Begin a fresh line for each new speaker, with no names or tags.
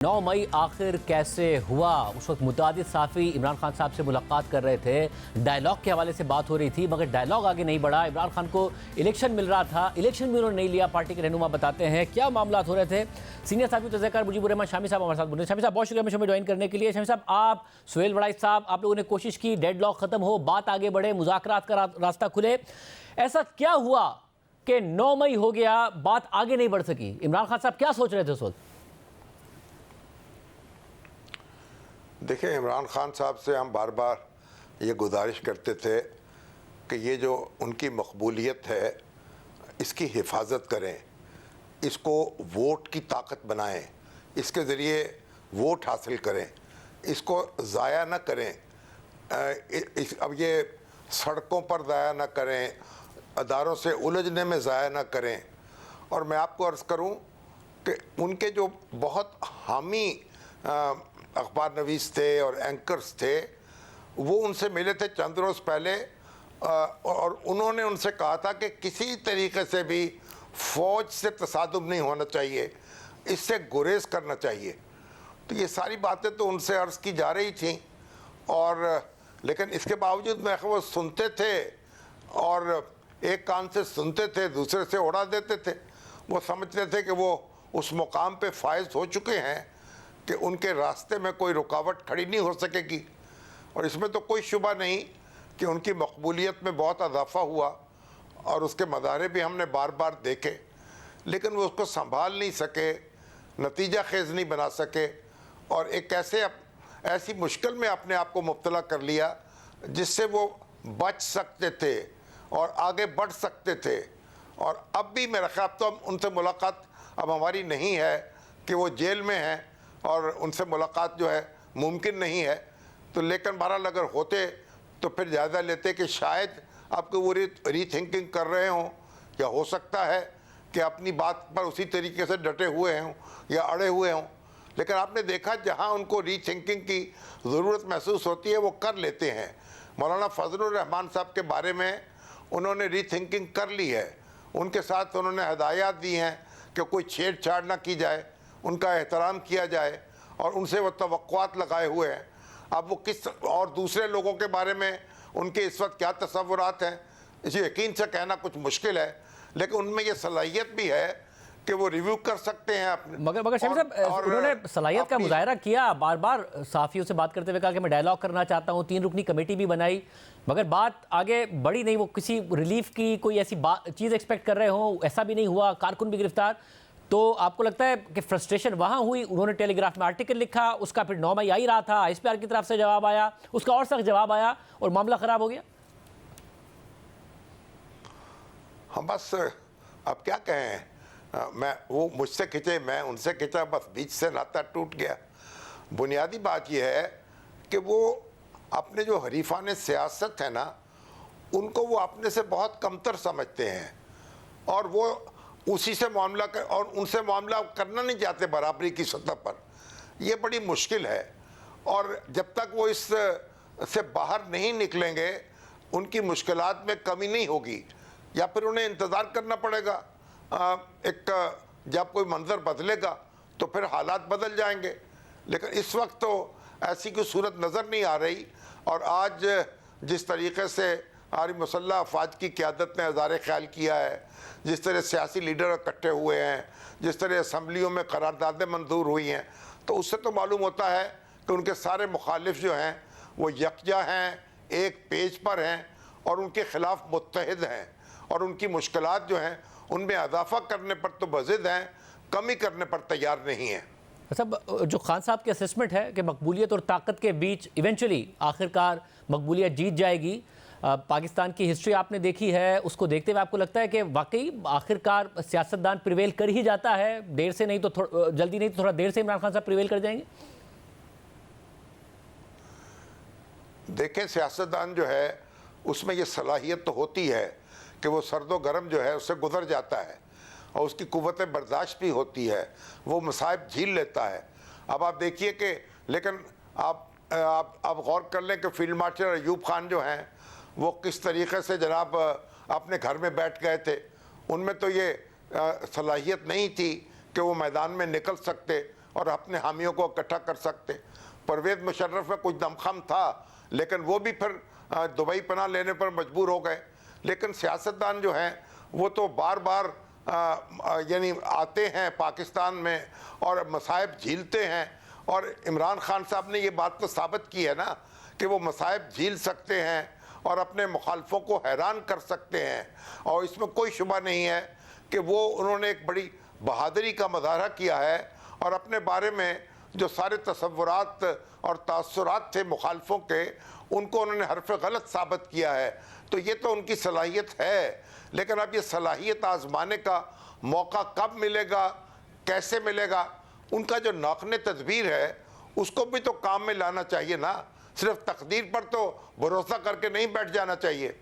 9 मई आखिर कैसे हुआ? उस वक्त मुतादिद साफ़ी इमरान खान साहब से मुलाकात कर रहे थे, डायलॉग के हवाले से बात हो रही थी, मगर डायलॉग आगे नहीं बढ़ा। इमरान खान को इलेक्शन मिल रहा था, इलेक्शन भी उन्होंने नहीं लिया। पार्टी के रहनुमा बताते हैं क्या मामला हो रहे थे। सीनियर साहब तज़किरा मुजीबुर रहमान शामी साहब हमारे साथ बोल रहे हैं। शामी साहब बहुत शुक्रिया हमें ज्वाइन करने के लिए। शामी साहब, आप सुहेल वड़ाई साहब, आप लोगों ने कोशिश की डेडलॉक ख़त्म हो, बात आगे बढ़े, मुज़ाकरात का रास्ता खुले, ऐसा क्या हुआ कि 9 मई हो गया, बात आगे नहीं बढ़ सकी? इमरान खान साहब क्या सोच रहे थे उस वक्त?
देखिए, इमरान खान साहब से हम बार बार ये गुजारिश करते थे कि ये जो उनकी मकबूलियत है इसकी हिफाजत करें, इसको वोट की ताकत बनाएं, इसके ज़रिए वोट हासिल करें, इसको ज़ाया न करें। अब ये सड़कों पर ज़ाया न करें, अदारों से उलझने में ज़ाया न करें। और मैं आपको अर्ज़ करूं कि उनके जो बहुत हामी अखबार नवीस थे और एंकर्स थे, वो उनसे मिले थे चंद रोज़ पहले, और उन्होंने उनसे कहा था कि किसी तरीके से भी फ़ौज से तसादुम नहीं होना चाहिए, इससे गुरेज करना चाहिए। तो ये सारी बातें तो उनसे अर्ज़ की जा रही थी, और लेकिन इसके बावजूद मैं वो सुनते थे और एक कान से सुनते थे, दूसरे से उड़ा देते थे। वो समझते थे कि वो उस मुकाम पे फायज हो चुके हैं कि उनके रास्ते में कोई रुकावट खड़ी नहीं हो सकेगी। और इसमें तो कोई शुबा नहीं कि उनकी मकबूलियत में बहुत इजाफा हुआ और उसके मज़ारे भी हमने बार बार देखे, लेकिन वो उसको संभाल नहीं सके, नतीजा खेज़ नहीं बना सके, और एक ऐसी मुश्किल में अपने आप को मुब्तला कर लिया जिससे वो बच सकते थे और आगे बढ़ सकते थे। और अब भी मेरा ख्याल, तो उनसे मुलाकात अब हमारी नहीं है कि वो जेल में हैं और उनसे मुलाकात जो है मुमकिन नहीं है। तो लेकिन बहरहाल अगर होते तो फिर ज़्यादा लेते कि शायद आपको वो रीथिंकिंग कर रहे हों, या हो सकता है कि अपनी बात पर उसी तरीके से डटे हुए हों या अड़े हुए हों। लेकिन आपने देखा जहाँ उनको रीथिंकिंग की ज़रूरत महसूस होती है वो कर लेते हैं। मौलाना फजलुर रहमान साहब के बारे में उन्होंने रीथिंकिंग कर ली है, उनके साथ उन्होंने हदायत दी हैं कि कोई छेड़छाड़ ना की जाए, उनका एहतराम किया जाए, और उनसे वो तवक्कुआत लगाए हुए हैं। अब वो किस और दूसरे लोगों के बारे में उनके इस वक्त क्या तसव्वुरात हैं, इसे यकीन से कहना कुछ मुश्किल है, लेकिन उनमें ये सलाहियत भी है कि वो रिव्यू कर सकते हैं अपने।
मगर शामी साहब, उन्होंने सलाहियत का मुजाहरा किया, बार बार साफ़ियों से बात करते हुए कहा कि मैं डायलॉग करना चाहता हूँ, 3 रुकनी कमेटी भी बनाई, मगर बात आगे बढ़ी नहीं। वो किसी रिलीफ की कोई ऐसी चीज़ एक्सपेक्ट कर रहे हो, ऐसा भी नहीं हुआ, कारकुन भी गिरफ्तार। तो आपको लगता है कि फ्रस्ट्रेशन वहाँ हुई? उन्होंने टेलीग्राफ में आर्टिकल लिखा, उसका फिर 9 मई आ ही रहा था, ISPR की तरफ से जवाब आया, उसका और सख्त जवाब आया और मामला ख़राब हो गया।
हम बस अब क्या कहें, मैं वो मुझसे खिंचे, मैं उनसे खिंचा, बस बीच से नाता टूट गया। बुनियादी बात यह है कि वो अपने जो हरीफान सियासत है ना, उनको वो अपने से बहुत कमतर समझते हैं, और वो उसी से मामला कर और उनसे मामला करना नहीं चाहते बराबरी की सतह पर। ये बड़ी मुश्किल है, और जब तक वो इस से बाहर नहीं निकलेंगे उनकी मुश्किलात में कमी नहीं होगी, या फिर उन्हें इंतज़ार करना पड़ेगा। जब कोई मंजर बदलेगा तो फिर हालात बदल जाएंगे, लेकिन इस वक्त तो ऐसी कोई सूरत नज़र नहीं आ रही। और आज जिस तरीके से हमारी मुसल्लह अफवाज की क़यादत ने हज़ार ख्याल किया है, जिस तरह सियासी लीडर इकट्ठे हुए हैं, जिस तरह असम्बलियों में करारदादें मंजूर हुई हैं, तो उससे तो मालूम होता है कि उनके सारे मुखालिफ जो हैं वो यकजा हैं, एक पेज पर हैं, और उनके ख़िलाफ़ मुत्तहिद हैं, और उनकी मुश्किलात जो हैं उनमें इजाफा करने पर तो बज़िद हैं, कमी करने पर तैयार नहीं है।
सब जो खान साहब की असेसमेंट है कि मकबूलियत और ताकत के बीच इवेंचुअली आखिरकार मकबूलियत जीत जाएगी, पाकिस्तान की हिस्ट्री आपने देखी है, उसको देखते हुए आपको लगता है कि वाकई आखिरकार सियासतदान प्रिवेल कर ही जाता है, देर से नहीं तो जल्दी नहीं तो थोड़ा देर से इमरान खान साहब प्रिवेल कर जाएंगे?
देखें, सियासतदान जो है उसमें ये सलाहियत तो होती है कि वो सर्दो गर्म जो है उससे गुजर जाता है, और उसकी कुव्वत बर्दाश्त भी होती है, वो मसाइब झील लेता है। अब आप देखिए कि, लेकिन आप गौर कर लें कि फील्ड मार्शल अयूब खान जो हैं वो किस तरीके से जनाब अपने घर में बैठ गए थे। उनमें तो ये सलाहियत नहीं थी कि वो मैदान में निकल सकते, اور اپنے حامیوں کو اکٹھا کر سکتے. پرویز مشرف میں کچھ دمخم تھا لیکن وہ بھی پھر دبئی پناہ لینے پر مجبور ہو گئے. لیکن سیاستدان جو ہیں وہ تو بار بار یعنی آتے ہیں پاکستان میں اور مصائب جھیلتے ہیں, اور عمران خان صاحب نے یہ بات تو ثابت کی ہے نا کہ وہ مصائب جھیل سکتے ہیں اور اپنے مخالفوں کو حیران کر سکتے ہیں. اور اس میں کوئی شبہ نہیں ہے کہ وہ انہوں نے ایک بڑی بہادری کا مظاہرہ کیا ہے اور اپنے بارے میں جو سارے تصورات اور تاثرات تھے مخالفوں کے, ان کو انہوں نے حرف غلط ثابت کیا ہے. تو یہ تو ان کی صلاحیت ہے, لیکن اب یہ صلاحیت آزمانے کا موقع کب ملے گا, کیسے ملے گا, ان کا جو ناقص تدبیر ہے اس کو بھی تو کام میں لانا چاہیے نا. صرف تقدیر پر تو بھروسہ کر کے نہیں بیٹھ جانا چاہیے.